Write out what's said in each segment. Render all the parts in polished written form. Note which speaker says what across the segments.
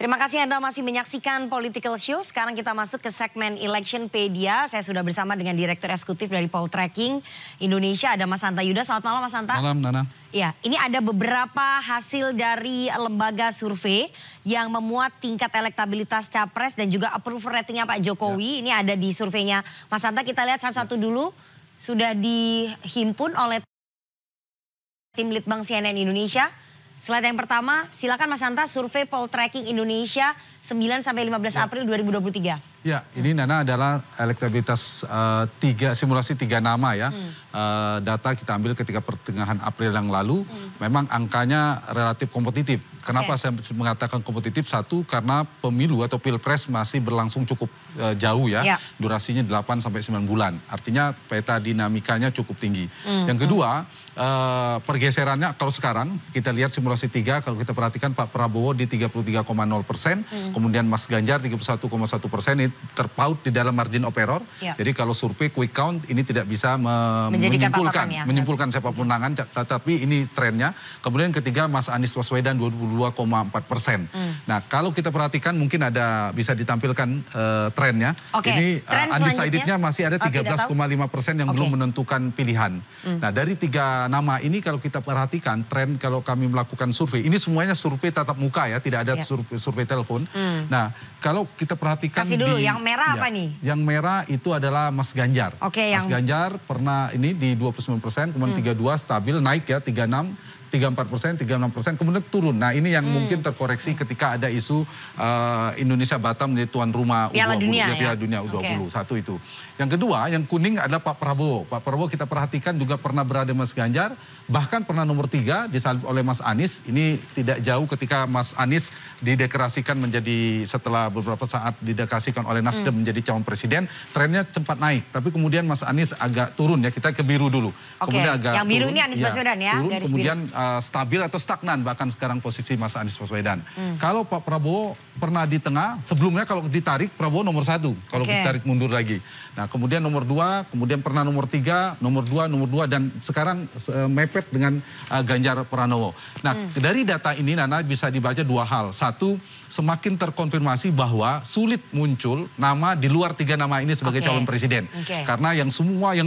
Speaker 1: Terima kasih Anda masih menyaksikan Political Show. Sekarang kita masuk ke segmen Electionpedia. Saya sudah bersama dengan Direktur Eksekutif dari Poltreking Indonesia, ada Mas Hanta Yuda. Selamat malam Mas Hanta.
Speaker 2: Malam Nana.
Speaker 1: Ya, ini ada beberapa hasil dari lembaga survei yang memuat tingkat elektabilitas Capres dan juga approval ratingnya Pak Jokowi. Ini ada di surveinya Mas Hanta. Kita lihat satu-satu dulu. Sudah dihimpun oleh tim Litbang CNN Indonesia. Slide yang pertama, silakan Mas Hanta, survei Poltreking Indonesia 9-15 April 2023.
Speaker 2: Ya, ini Nana adalah elektabilitas simulasi tiga nama ya. Data kita ambil ketika pertengahan April yang lalu, memang angkanya relatif kompetitif. Kenapa saya mengatakan kompetitif? Satu, karena pemilu atau pilpres masih berlangsung cukup jauh ya. Durasinya 8-9 bulan. Artinya peta dinamikanya cukup tinggi. Yang kedua, pergeserannya kalau sekarang kita lihat simulasi 3, kalau kita perhatikan Pak Prabowo di 33,0%, kemudian Mas Ganjar 31,1%, terpaut di dalam margin of error. Jadi kalau survei quick count ini tidak bisa menyimpulkan siapa pemenangan, tetapi ini trennya. Kemudian ketiga Mas Anies Baswedan 22,4%. Nah kalau kita perhatikan mungkin bisa ditampilkan trennya. Ini undecidednya masih ada 13,5% yang belum menentukan pilihan. Nah dari tiga nama ini kalau kita perhatikan tren, kalau kami melakukan survei, ini semuanya survei tatap muka ya, tidak ada survei telepon. Nah kalau kita perhatikan
Speaker 1: kasih dulu yang merah apa nih?
Speaker 2: Yang merah itu adalah Mas Ganjar. Mas Ganjar pernah ini di 29%, kemudian 32 stabil, naik ya 36, 34%, 36%, kemudian turun. Nah ini yang mungkin terkoreksi ketika ada isu Indonesia Batam menjadi tuan rumah
Speaker 1: Piala Dunia,
Speaker 2: Piala Dunia U20. Satu itu. Yang kedua, yang kuning adalah Pak Prabowo. Pak Prabowo kita perhatikan juga pernah berada Mas Ganjar, bahkan pernah nomor 3 disalib oleh Mas Anies. Ini tidak jauh ketika Mas Anies dideklarasikan menjadi, setelah beberapa saat dideklarasikan oleh Nasdem menjadi calon presiden, trennya cepat naik. Tapi kemudian Mas Anies agak turun ya, kita ke biru dulu. Kemudian agak
Speaker 1: yang biru turun, ini Anies Baswedan ya?
Speaker 2: Turun, kemudian stabil atau stagnan bahkan sekarang posisi Mas Anies Baswedan. Kalau Pak Prabowo pernah di tengah, sebelumnya kalau ditarik Prabowo nomor 1, kalau ditarik mundur lagi. Nah kemudian nomor 2, kemudian pernah nomor 3, nomor 2, dan sekarang mepet dengan Ganjar Pranowo. Nah dari data ini Nana bisa dibaca dua hal. Satu, semakin terkonfirmasi bahwa sulit muncul nama di luar 3 nama ini sebagai calon presiden. Karena yang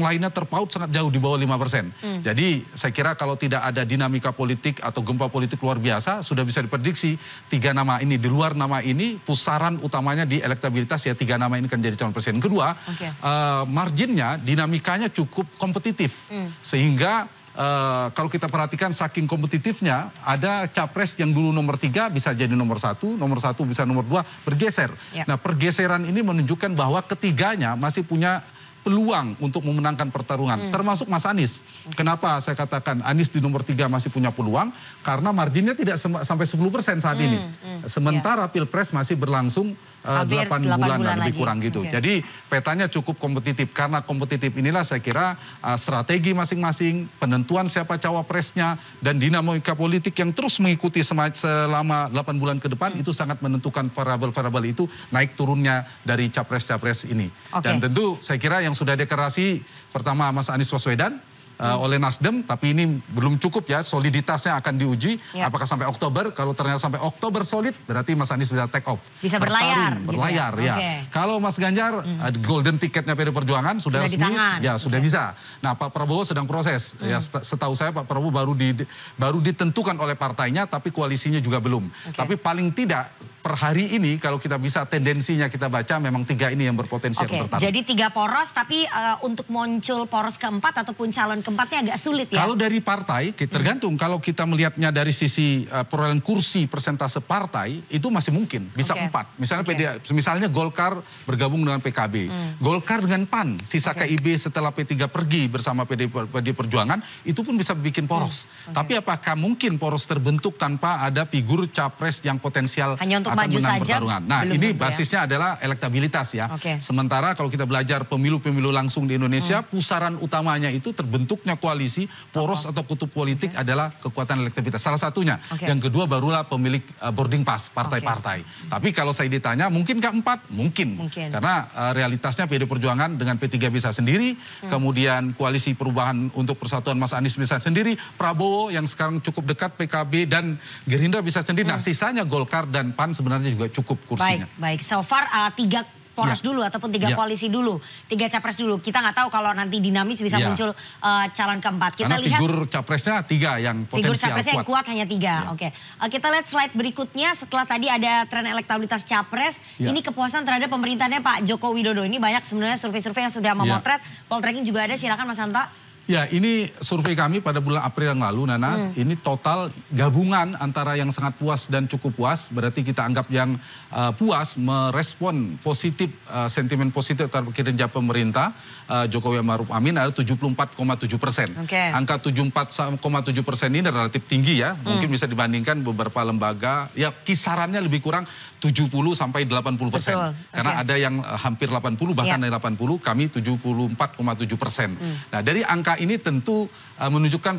Speaker 2: lainnya terpaut sangat jauh di bawah 5%. Jadi saya kira kalau tidak ada dinamika politik atau gempa politik luar biasa, sudah bisa diprediksi 3 nama ini, di luar nama ini pusaran utamanya di elektabilitas ya 3 nama ini kan jadi calon presiden. Kedua, marginnya, dinamikanya cukup kompetitif. Sehingga kalau kita perhatikan saking kompetitifnya, ada capres yang dulu nomor 3 bisa jadi nomor 1 bisa nomor 2, bergeser. Nah pergeseran ini menunjukkan bahwa ketiganya masih punya peluang untuk memenangkan pertarungan, termasuk Mas Anies. Kenapa saya katakan Anies di nomor 3 masih punya peluang? Karena marginnya tidak sampai 10% saat ini. Sementara Pilpres masih berlangsung 8 bulan lebih kurang gitu. Jadi petanya cukup kompetitif. Karena kompetitif inilah saya kira strategi masing-masing, penentuan siapa cawapresnya, dan dinamika politik yang terus mengikuti selama 8 bulan ke depan itu sangat menentukan variabel-variabel itu naik turunnya dari capres-capres ini. Dan tentu saya kira yang sudah deklarasi pertama Mas Anies Baswedan oleh Nasdem, tapi ini belum cukup ya, soliditasnya akan diuji apakah sampai Oktober. Kalau ternyata sampai Oktober solid, berarti Mas Anies bisa take off,
Speaker 1: bisa berlayar
Speaker 2: ya. Kalau Mas Ganjar golden ticketnya PD Perjuangan sudah resmi ya, sudah bisa. Nah Pak Prabowo sedang proses ya, setahu saya Pak Prabowo baru ditentukan oleh partainya, tapi koalisinya juga belum. Tapi paling tidak per hari ini kalau kita bisa tendensinya kita baca memang 3 ini yang berpotensi bertarung.
Speaker 1: Jadi 3 poros, tapi untuk muncul poros keempat ataupun calon keempatnya agak sulit ya?
Speaker 2: Kalau dari partai, tergantung. Kalau kita melihatnya dari sisi perolehan kursi persentase partai, itu masih mungkin. Bisa 4. Misalnya misalnya Golkar bergabung dengan PKB. Golkar dengan PAN, sisa KIB setelah P3 pergi bersama PD Perjuangan, itu pun bisa bikin poros. Tapi apakah mungkin poros terbentuk tanpa ada figur capres yang potensial
Speaker 1: hanya untuk
Speaker 2: akan
Speaker 1: maju
Speaker 2: menang
Speaker 1: saja?
Speaker 2: Pertarungan? Nah ini basisnya adalah elektabilitas ya. Sementara kalau kita belajar pemilu-pemilu langsung di Indonesia, pusaran utamanya itu terbentuk terbentuknya koalisi, poros atau kutub politik adalah kekuatan elektabilitas. Salah satunya. Yang kedua barulah pemilik boarding pass partai-partai. Tapi kalau saya ditanya, mungkinkah 4? Mungkin. Karena realitasnya PD Perjuangan dengan P3 bisa sendiri, kemudian Koalisi Perubahan untuk Persatuan Mas Anies bisa sendiri, Prabowo yang sekarang cukup dekat, PKB dan Gerindra bisa sendiri. Nah, sisanya Golkar dan PAN sebenarnya juga cukup kursinya.
Speaker 1: Baik. So far 3 poros dulu ataupun 3 koalisi dulu, 3 capres dulu. Kita nggak tahu kalau nanti dinamis bisa muncul calon keempat. Kita
Speaker 2: Karena
Speaker 1: lihat
Speaker 2: figur capresnya 3 yang potensial
Speaker 1: figur capresnya yang kuat hanya 3. Kita lihat slide berikutnya. Setelah tadi ada tren elektabilitas capres, ini kepuasan terhadap pemerintahnya Pak Joko Widodo. Ini banyak sebenarnya survei-survei yang sudah memotret. Poltreking juga ada, silakan Mas Hanta.
Speaker 2: Ya, ini survei kami pada bulan April yang lalu, Nana. Ini total gabungan antara yang sangat puas dan cukup puas. Berarti kita anggap yang puas merespon positif, sentimen positif terhadap kinerja pemerintah Jokowi Maruf Amin ada 74,7%. Angka 74,7% ini relatif tinggi ya. Mungkin bisa dibandingkan beberapa lembaga. Ya, kisarannya lebih kurang 70 sampai 80%. Karena ada yang hampir 80, bahkan dari 80, kami 74,7%. Nah, dari angka ini tentu menunjukkan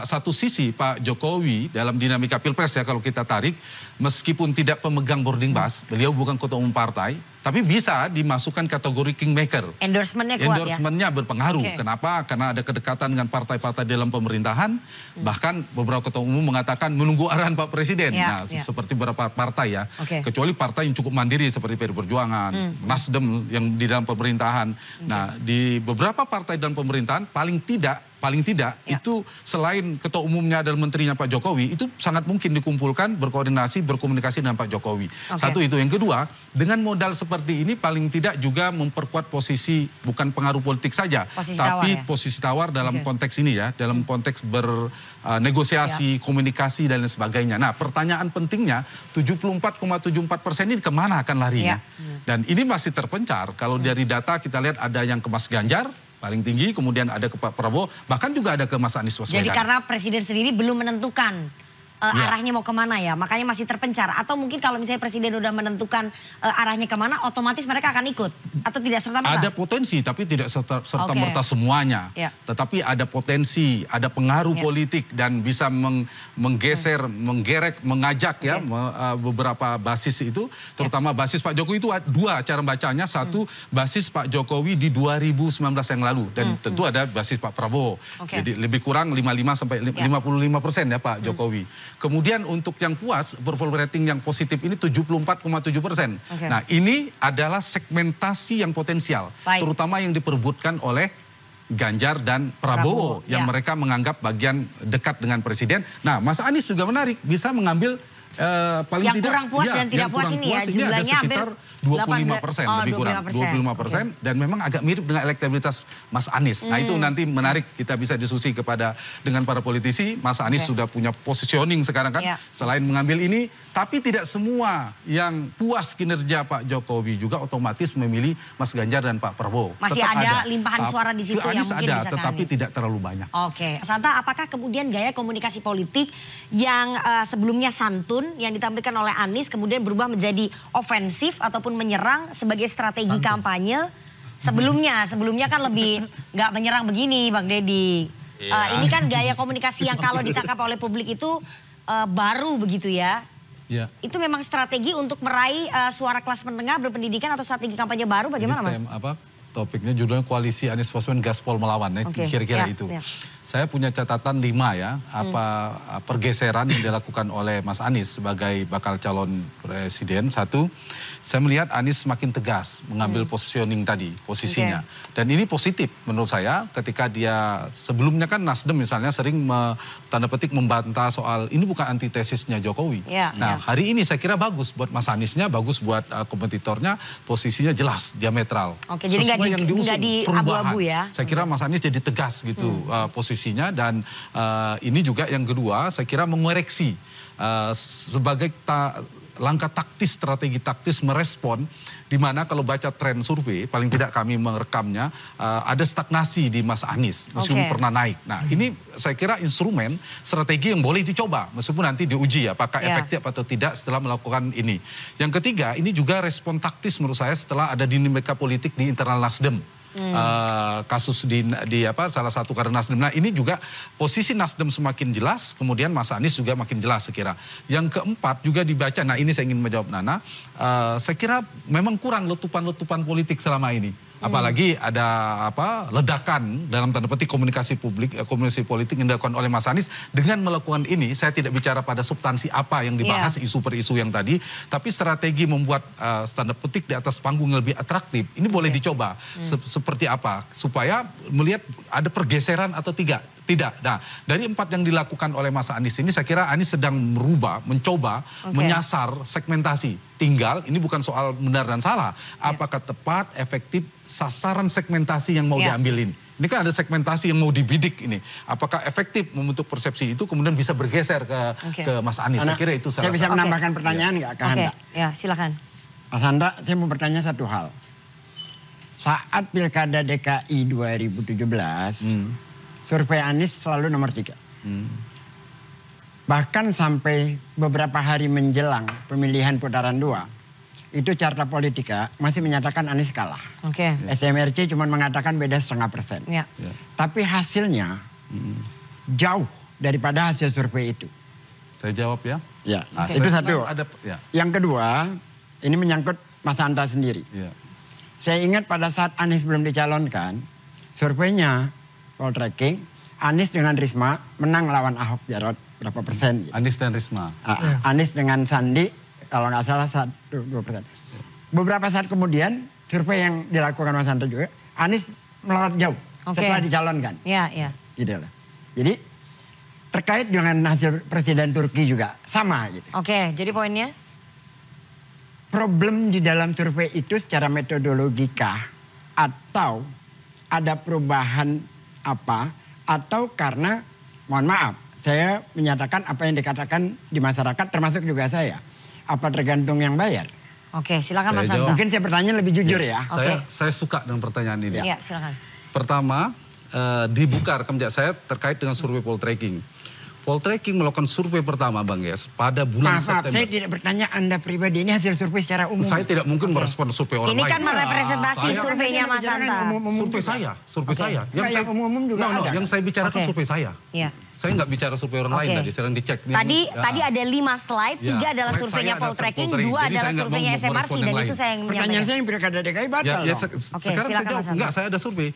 Speaker 2: satu sisi Pak Jokowi dalam dinamika Pilpres ya, kalau kita tarik, meskipun tidak pemegang boarding pass, beliau bukan ketua umum partai, tapi bisa dimasukkan kategori kingmaker.
Speaker 1: Endorsementnya kuat.
Speaker 2: Endorsementnya berpengaruh. Kenapa? Karena ada kedekatan dengan partai-partai dalam pemerintahan. Bahkan beberapa ketua umum mengatakan menunggu arahan Pak Presiden. Seperti beberapa partai ya. Kecuali partai yang cukup mandiri seperti PD Perjuangan, Nasdem yang di dalam pemerintahan. Nah, di beberapa partai dalam pemerintahan paling tidak itu selain ketua umumnya dan menterinya Pak Jokowi, itu sangat mungkin dikumpulkan, berkoordinasi, berkomunikasi dengan Pak Jokowi. Satu itu. Yang kedua, dengan modal seperti ini paling tidak juga memperkuat posisi, bukan pengaruh politik saja, tapi posisi tawar dalam konteks ini ya, dalam konteks bernegosiasi, komunikasi dan lain sebagainya. Nah, pertanyaan pentingnya 74,74% ini kemana akan larinya? Dan ini masih terpencar. Kalau dari data kita lihat ada yang ke Mas Ganjar, paling tinggi, kemudian ada ke Pak Prabowo, bahkan juga ada ke Mas Anies Baswedan.
Speaker 1: Jadi karena Presiden sendiri belum menentukan arahnya mau kemana ya, makanya masih terpencar. Atau mungkin kalau misalnya Presiden udah menentukan arahnya kemana, otomatis mereka akan ikut? Atau tidak serta-merta?
Speaker 2: Ada potensi, tapi tidak serta-merta semuanya. Tetapi ada potensi, ada pengaruh politik dan bisa menggeser, menggerek, mengajak ya beberapa basis itu. Terutama basis Pak Jokowi itu dua cara bacanya. Satu, basis Pak Jokowi di 2019 yang lalu. Dan tentu ada basis Pak Prabowo. Jadi lebih kurang 55 sampai 55% ya Pak Jokowi. Kemudian untuk yang puas, approval rating yang positif ini 74,7%. Nah, ini adalah segmentasi yang potensial. Terutama yang diperebutkan oleh Ganjar dan Prabowo. Yang mereka menganggap bagian dekat dengan Presiden. Nah, Mas Anies juga menarik, bisa mengambil paling
Speaker 1: yang
Speaker 2: tidak,
Speaker 1: kurang puas dan tidak puas ini ya, jumlahnya
Speaker 2: ada sekitar 25%, lebih kurang 25%, dan memang agak mirip dengan elektabilitas Mas Anies. Nah, itu nanti menarik, kita bisa diskusi dengan para politisi. Mas Anies sudah punya positioning sekarang kan, selain mengambil ini, tapi tidak semua yang puas kinerja Pak Jokowi juga otomatis memilih Mas Ganjar dan Pak Prabowo.
Speaker 1: Masih ada limpahan suara di situ yang mungkin bisa
Speaker 2: tetapi tidak terlalu banyak.
Speaker 1: Mas Hanta, apakah kemudian gaya komunikasi politik yang sebelumnya santun yang ditampilkan oleh Anies kemudian berubah menjadi ofensif ataupun menyerang sebagai strategi kampanye? Sebelumnya kan lebih nggak menyerang begini, Bang Deddy. Ini kan gaya komunikasi yang kalau ditangkap oleh publik itu baru begitu ya. Itu memang strategi untuk meraih suara kelas menengah berpendidikan atau strategi kampanye baru, bagaimana Mas?
Speaker 2: Topiknya judulnya Koalisi Anies Baswedan Gaspol Melawan, kira-kira itu. Saya punya catatan 5 ya, pergeseran yang dilakukan oleh Mas Anies sebagai bakal calon presiden. Satu, saya melihat Anies semakin tegas mengambil positioning tadi, posisinya. Dan ini positif menurut saya ketika dia sebelumnya kan Nasdem misalnya sering tanda petik membantah soal ini bukan antitesisnya Jokowi. Nah, hari ini saya kira bagus buat Mas Aniesnya, bagus buat kompetitornya, posisinya jelas, diametral.
Speaker 1: Jadi nggak di abu-abu ya?
Speaker 2: Saya kira Mas Anies jadi tegas gitu posisinya, dan ini juga yang kedua saya kira mengoreksi sebagai langkah taktis, strategi taktis merespon, di mana kalau baca tren survei, paling tidak kami merekamnya, ada stagnasi di Mas Anies, meskipun pernah naik. Nah, ini saya kira instrumen, strategi yang boleh dicoba, meskipun nanti diuji apakah efektif atau tidak setelah melakukan ini. Yang ketiga, ini juga respon taktis menurut saya setelah ada dinamika politik di internal Nasdem. kasus di salah satu kader Nasdem. Nah ini juga posisi Nasdem semakin jelas, kemudian Mas Anies juga makin jelas saya kira. Yang keempat juga dibaca, nah ini saya ingin menjawab Nana, saya kira memang kurang letupan-letupan politik selama ini. Apalagi ada ledakan dalam tanda petik komunikasi politik yang dilakukan oleh Mas Anies. Dengan melakukan ini, saya tidak bicara pada substansi apa yang dibahas isu per isu yang tadi, tapi strategi membuat tanda petik di atas panggung yang lebih atraktif, ini boleh dicoba. Seperti apa? Supaya melihat ada pergeseran atau tidak. Nah, dari 4 yang dilakukan oleh Mas Anies ini, saya kira Anies sedang mencoba menyasar segmentasi. Tinggal, ini bukan soal benar dan salah. Apakah tepat, efektif, sasaran segmentasi yang mau diambil ini. Ini kan ada segmentasi yang mau dibidik ini. Apakah efektif membentuk persepsi itu, kemudian bisa bergeser ke Mas Anies. Saya kira itu
Speaker 3: saya bisa menambahkan pertanyaan nggak, Kak Handa?
Speaker 1: Ya, silakan.
Speaker 3: Mas Handa, saya mau bertanya satu hal. Saat Pilkada DKI 2017, survei Anies selalu nomor 3. Bahkan sampai beberapa hari menjelang pemilihan putaran 2, itu Carta Politika masih menyatakan Anies kalah. SMRC cuma mengatakan beda 0,5%. Tapi hasilnya jauh daripada hasil survei itu.
Speaker 2: Saya jawab ya.
Speaker 3: Ya, itu satu. Yang kedua, ini menyangkut Mas Hanta sendiri. Saya ingat pada saat Anies belum dicalonkan, surveinya Poltreking, Anies dengan Risma menang lawan Ahok Jarot berapa persen?
Speaker 2: Anies dan Risma.
Speaker 3: Anies dengan Sandi kalau nggak salah 1-2%. Beberapa saat kemudian survei yang dilakukan Mas Hanta juga, Anies melorot jauh setelah dicalonkan. Gitu loh. Jadi terkait dengan hasil Presiden Turki juga sama gitu.
Speaker 1: Jadi poinnya?
Speaker 3: Problem di dalam survei itu secara metodologikah atau ada perubahan apa, atau karena, mohon maaf, saya menyatakan apa yang dikatakan di masyarakat termasuk juga saya. Apa tergantung yang bayar?
Speaker 1: Silakan Mas Hanta.
Speaker 3: Mungkin saya bertanya lebih jujur ya.
Speaker 2: Saya suka dengan pertanyaan ini.
Speaker 1: Silakan.
Speaker 2: Pertama, dibuka rekam jejak saya terkait dengan survei Poltreking. Poltreking melakukan survei pertama Bang Yes pada bulan September.
Speaker 3: Saya tidak bertanya Anda pribadi, ini hasil survei secara umum.
Speaker 2: Saya tidak mungkin merespon survei orang lain.
Speaker 1: Ini kan merepresentasi surveinya Mas Hanta.
Speaker 2: Survei saya. Yang saya bicarakan survei saya. Saya nggak bicara survei orang lain tadi, sedang dicek.
Speaker 1: Tadi ada 5 slide, 3 adalah surveinya Poltreking, 2 adalah surveinya SMRC, dan itu saya yang menyampaikan.
Speaker 3: Pertanyaan saya yang Pilkada DKI batal dong.
Speaker 2: Sekarang saya jawab, enggak, saya ada survei.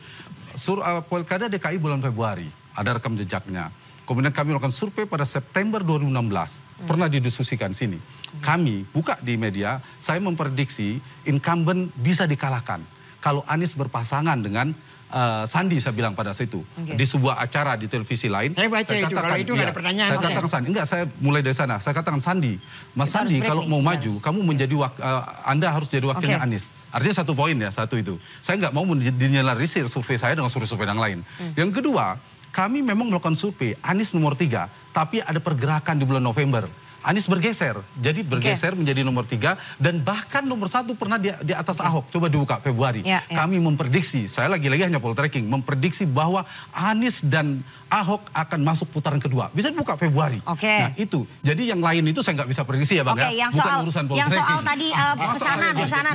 Speaker 2: Pilkada DKI bulan Februari, ada rekam jejaknya. Kemudian kami melakukan survei pada September 2016. Pernah didiskusikan sini. Kami buka di media, saya memprediksi incumbent bisa dikalahkan. Kalau Anies berpasangan dengan Sandi, saya bilang pada saat itu. Di sebuah acara di televisi lain.
Speaker 3: Saya baca itu, kalau itu nggak ada pertanyaan.
Speaker 2: Saya katakan Sandi, enggak, saya mulai dari sana. Saya katakan Sandi, Mas Sandi kalau mau maju, kamu menjadi Anda harus jadi wakilnya Anies. Artinya 1 poin ya, 1 itu. Saya nggak mau dinyalarisir survei saya dengan survei yang lain. Yang kedua, kami memang melakukan survei Anies nomor 3, tapi ada pergerakan di bulan November. Anies bergeser, jadi bergeser menjadi nomor 3 dan bahkan nomor 1 pernah di atas Ahok. Coba dibuka Februari. Kami memprediksi, saya lagi-lagi hanya Poltreking, memprediksi bahwa Anies dan Ahok akan masuk putaran kedua. Bisa dibuka Februari. Nah itu, jadi yang lain itu saya nggak bisa prediksi ya Bang ya. Bukan urusan Poltreking.
Speaker 1: Yang soal tadi pesanan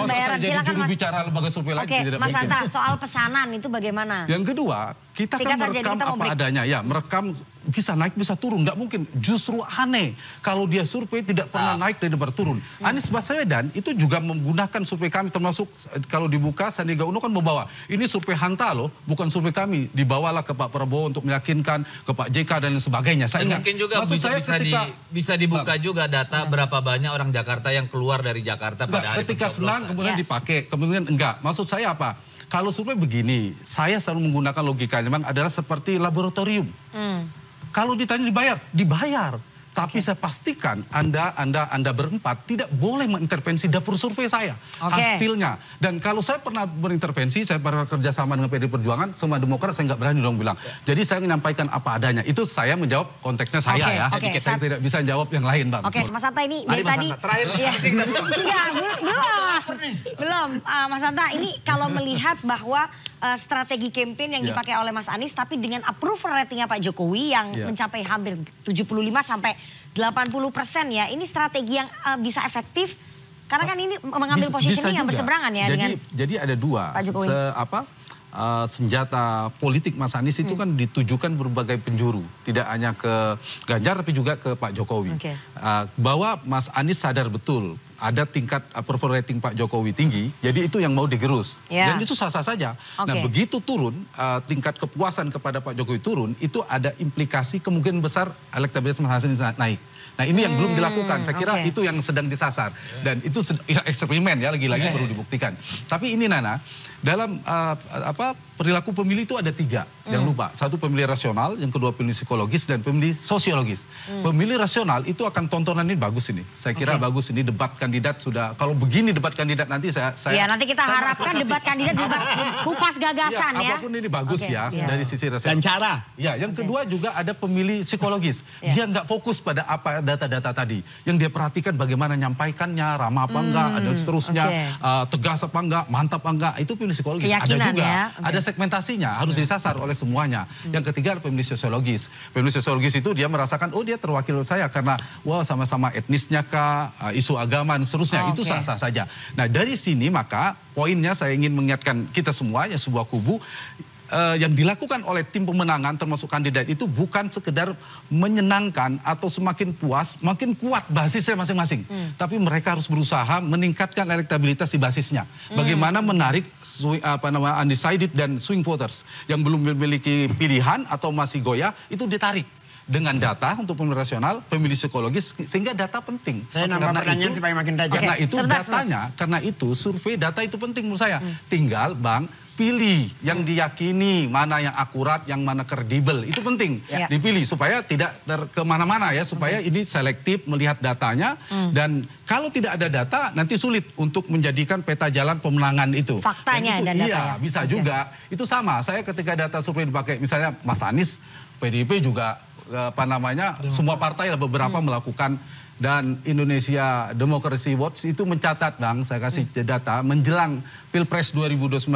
Speaker 1: bayaran, silakan Mas.
Speaker 2: Bicara lembaga survei lain tidak
Speaker 1: Mas
Speaker 2: mungkin.
Speaker 1: Hanta, soal pesanan itu bagaimana?
Speaker 2: Yang kedua, kita kan merekam apa adanya ya, merekam bisa naik bisa turun, nggak mungkin. Justru aneh kalau dia survei tidak pernah naik dan berturun. Anies Baswedan itu juga menggunakan survei kami, termasuk kalau dibuka Sandiaga Uno kan membawa ini survei Hanta loh, bukan survei kami. Dibawalah ke Pak Prabowo untuk meyakinkan, ke Pak JK dan lain sebagainya. Saya
Speaker 4: mungkin juga bisa dibuka juga data berapa banyak orang Jakarta yang keluar dari Jakarta pada hari
Speaker 2: ketika senang kemudian dipakai, kemudian enggak. Maksud saya apa? Kalau survei begini, saya selalu menggunakan logika memang adalah seperti laboratorium. Kalau ditanya dibayar. Tapi saya pastikan Anda berempat tidak boleh mengintervensi dapur survei saya. Hasilnya. Dan kalau saya pernah berintervensi, saya pernah kerjasama dengan PD Perjuangan, sama Demokrat saya nggak berani dong bilang. Jadi saya menyampaikan apa adanya. Itu saya menjawab konteksnya saya ya. Saya tidak bisa jawab yang lain Bang.
Speaker 1: Mas Hanta ini dari tadi.
Speaker 4: Terakhir.
Speaker 1: Belum. Mas Hanta ini kalau melihat bahwa strategi campaign yang dipakai oleh Mas Anies tapi dengan approval ratingnya Pak Jokowi yang mencapai hampir 75 sampai 80% ya. Ini strategi yang bisa efektif karena kan ini mengambil positioning yang berseberangan ya dengan
Speaker 2: jadi ada 2.
Speaker 1: Pak Jokowi.
Speaker 2: senjata politik Mas Anies itu kan ditujukan berbagai penjuru. Tidak hanya ke Ganjar tapi juga ke Pak Jokowi. Bahwa Mas Anies sadar betul ada tingkat approval rating Pak Jokowi tinggi, jadi itu yang mau digerus. Dan itu sah-sah saja. Nah begitu turun, tingkat kepuasan kepada Pak Jokowi turun, itu ada implikasi kemungkinan besar elektabilitas Mas Anies naik. Nah ini yang belum dilakukan, saya kira itu yang sedang disasar. Dan itu eksperimen ya, lagi-lagi perlu dibuktikan. Tapi ini Nana, dalam perilaku pemilih itu ada 3, jangan lupa. Satu pemilih rasional, yang kedua pemilih psikologis, dan pemilih sosiologis. Pemilih rasional itu akan tontonan ini bagus ini. Saya kira bagus ini debat kandidat sudah, kalau begini debat kandidat nanti
Speaker 1: ya nanti kita harapkan debat kandidat debat kupas gagasan ya.
Speaker 2: Apapun ini bagus dari sisi rasional.
Speaker 5: Dan cara.
Speaker 2: Ya, yang kedua juga ada pemilih psikologis. Dia nggak fokus pada apa data-data tadi. Yang dia perhatikan bagaimana nyampaikannya, ramah apa enggak, ada seterusnya, tegas apa enggak, mantap apa enggak. Itu pemilih psikologis. Ada juga, ada segmentasinya, harus disasar oleh semuanya. Yang ketiga pemilih sosiologis. Pemilih sosiologis itu dia merasakan, oh dia terwakil saya karena wah sama-sama etnisnya kah, isu agama dan seterusnya. Itu sah-sah saja. Nah dari sini maka poinnya saya ingin mengingatkan kita semua ya, sebuah kubu yang dilakukan oleh tim pemenangan termasuk kandidat itu bukan sekedar menyenangkan atau semakin puas, makin kuat basisnya masing-masing. Tapi mereka harus berusaha meningkatkan elektabilitas di basisnya. Bagaimana menarik undecided dan swing voters yang belum memiliki pilihan atau masih goyah, itu ditarik. Dengan data untuk pemilih rasional, pemilih psikologis, sehingga data penting.
Speaker 3: Saya nambah pertanyaan supaya makin tajam.
Speaker 2: Karena itu datanya, karena itu survei data itu penting menurut saya. Tinggal Bang, pilih yang diyakini, mana yang akurat, yang mana kredibel. Itu penting dipilih supaya tidak kemana-mana ya, supaya ini selektif melihat datanya. Dan kalau tidak ada data, nanti sulit untuk menjadikan peta jalan pemenangan itu.
Speaker 1: Faktanya
Speaker 2: itu,
Speaker 1: dan datanya.
Speaker 2: Iya, bisa juga. Itu sama, saya ketika data survei dipakai, misalnya Mas Anies, PDIP juga semua partai beberapa melakukan. Dan Indonesia Democracy Watch itu mencatat Bang, saya kasih data, menjelang Pilpres 2019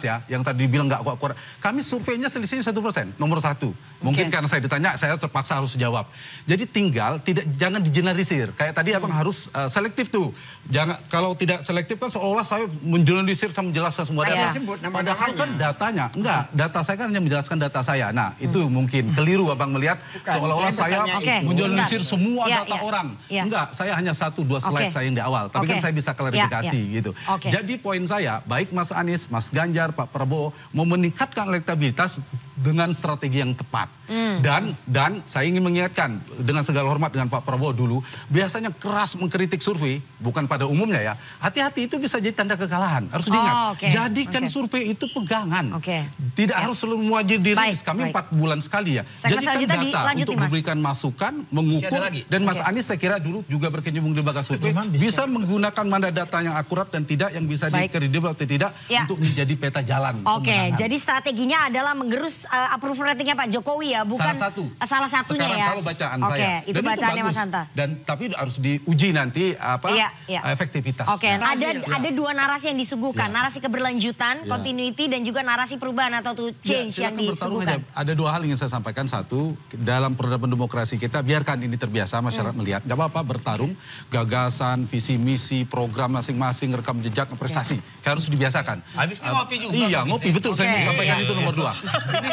Speaker 2: ya, yang tadi bilang nggak kuat. Kami surveinya selisihnya 1%, nomor 1. Mungkin karena saya ditanya, saya terpaksa harus jawab. Jadi tinggal jangan digeneralisir. Kayak tadi Abang harus selektif tuh. Jangan, kalau tidak selektif kan seolah-olah saya mengeneralisir sama menjelaskan semua data. Padahal kan datanya, enggak, data saya kan hanya menjelaskan data saya. Nah itu mungkin keliru Abang melihat seolah-olah saya mengeneralisir semua data orang. Enggak, saya hanya 1-2 slide saya yang di awal. Tapi kan saya bisa klarifikasi gitu. Jadi poin saya, baik Mas Anies, Mas Ganjar, Pak Prabowo mau meningkatkan elektabilitas dengan strategi yang tepat. Dan saya ingin mengingatkan dengan segala hormat dengan Pak Prabowo dulu, biasanya keras mengkritik survei, bukan pada umumnya ya. Hati-hati itu bisa jadi tanda kekalahan. Harus diingat. Jadikan survei itu pegangan. Tidak harus selalu wajib dirilis. Kami 4 bulan sekali ya. Jadikan data untuk memberikan masukan, mengukur. Dan Mas Anies saya kira dulu juga berkecimpung di lembaga survei. Bisa menggunakan mana data yang akurat dan tidak, yang bisa dikredibel atau tidak, untuk menjadi peta jalan.
Speaker 1: Jadi strateginya adalah menggerus approval ratingnya Pak Jokowi ya, bukan salah satunya.
Speaker 2: Sekarang
Speaker 1: ya.
Speaker 2: kalau bacaan saya.
Speaker 1: Itu bacaannya Mas Hanta.
Speaker 2: Tapi harus diuji nanti efektivitas.
Speaker 1: Ada 2 narasi yang disuguhkan, narasi keberlanjutan, continuity, dan juga narasi perubahan atau change yang disuguhkan.
Speaker 2: Ada 2 hal yang saya sampaikan. Satu, dalam peradaban demokrasi kita biarkan ini terbiasa, masyarakat melihat, nggak apa-apa bertarung, gagasan, visi misi, program masing-masing, rekam jejak, prestasi, harus dibiasakan.
Speaker 4: Habis ini ngopi juga.
Speaker 2: Iya, ngopi, betul. Saya mau sampaikan itu nomor 2. Ini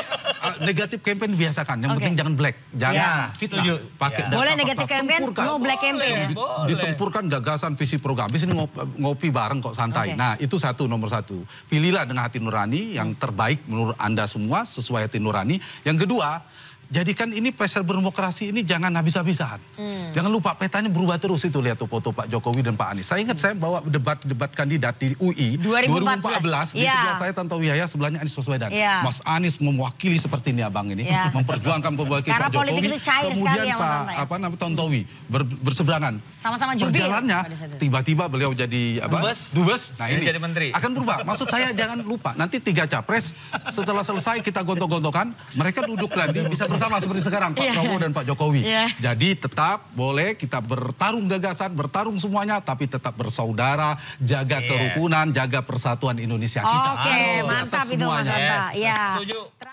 Speaker 2: negatif campaign bibiasakan, yang penting jangan black, jangan fitnah. Pakai data,
Speaker 1: boleh negatif campaign, no black campaign ya.
Speaker 2: Ditempurkan gagasan, visi, program. Habis ini ngopi bareng kok santai. Nah itu nomor 1. Pilihlah dengan hati nurani yang terbaik menurut Anda semua, sesuai hati nurani. Yang kedua, jadikan ini pesta berdemokrasi ini jangan habis-habisan. Jangan lupa petanya berubah terus itu, lihat tuh foto Pak Jokowi dan Pak Anies. Saya ingat saya bawa debat kandidat di UI 2014. Di sebelah saya Tantowi Yahya, sebelahnya Anies Baswedan. Mas Anies mewakili seperti ini Abang ini, memperjuangkan mewakili Pak Jokowi.
Speaker 1: Itu cair
Speaker 2: kemudian
Speaker 1: sekali
Speaker 2: Pak Tantowi berseberangan.
Speaker 1: Sama-sama jubir.
Speaker 2: Perjalannya tiba-tiba beliau jadi dubes. Nah ini
Speaker 4: jadi menteri.
Speaker 2: Akan berubah. Maksud saya jangan lupa nanti 3 capres setelah selesai kita gontok-gontokan, mereka duduk nanti bisa bersama seperti sekarang Pak Prabowo dan Pak Jokowi. Jadi tetap boleh kita bertarung gagasan, bertarung semuanya, tapi tetap bersaudara, jaga kerukunan, jaga persatuan Indonesia kita.
Speaker 1: Mantap itu Mas Hanta.
Speaker 4: Setuju.